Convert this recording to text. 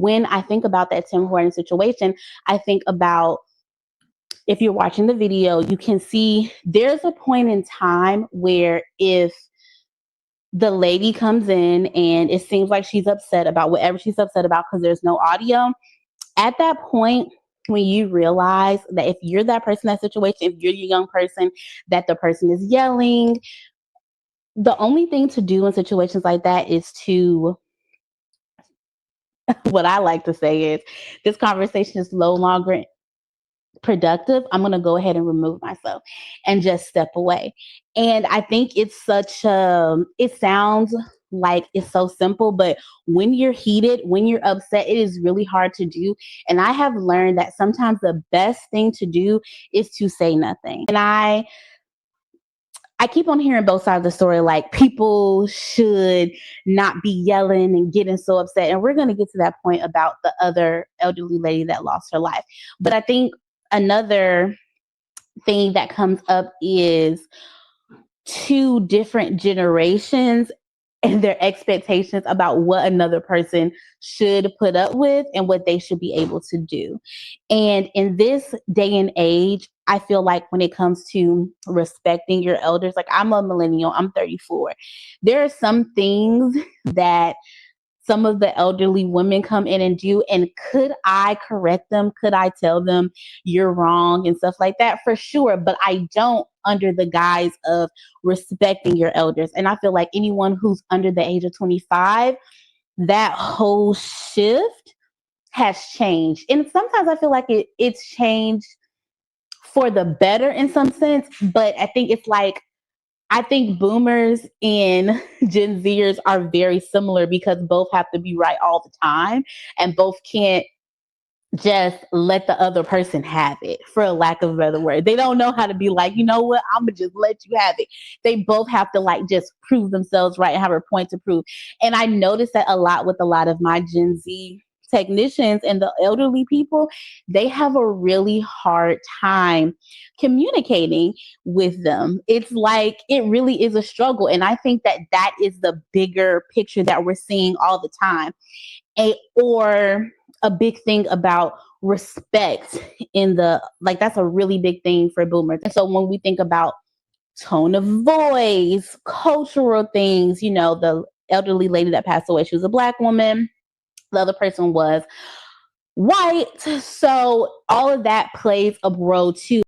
when I think about that Tim Hortons situation, I think about, if you're watching the video, you can see there's a point in time where if the lady comes in and it seems like she's upset about whatever she's upset about because there's no audio, at that point, when you realize that if you're that person in that situation, if you're the young person, that the person is yelling, the only thing to do in situations like that is to, what I like to say is, this conversation is no longer productive. I'm going to go ahead and remove myself and just step away. And I think it's it sounds like it's so simple, but when you're heated, when you're upset, it is really hard to do. And I have learned that sometimes the best thing to do is to say nothing. And I keep on hearing both sides of the story, like people should not be yelling and getting so upset. And we're going to get to that point about the other elderly lady that lost her life. But I think another thing that comes up is two different generations and their expectations about what another person should put up with and what they should be able to do. And in this day and age, I feel like when it comes to respecting your elders, like I'm a millennial, I'm 34. There are some things that some of the elderly women come in and do. And could I correct them? Could I tell them you're wrong and stuff like that? For sure. But I don't under the guise of respecting your elders. And I feel like anyone who's under the age of 25, that whole shift has changed. And sometimes I feel like it's changed for the better in some sense. But I think it's like, I think boomers and Gen Zers are very similar because both have to be right all the time and both can't just let the other person have it, for a lack of a better word. They don't know how to be like, you know what, I'm going to just let you have it. They both have to like just prove themselves right and have a point to prove. And I noticed that a lot with a lot of my Gen Z technicians and the elderly people, they have a really hard time communicating with them. It's like it really is a struggle. And I think that that is the bigger picture that we're seeing all the time. Or a big thing about respect that's a really big thing for boomers. And so when we think about tone of voice, cultural things, the elderly lady that passed away, she was a Black woman. The other person was white. So all of that plays a role too.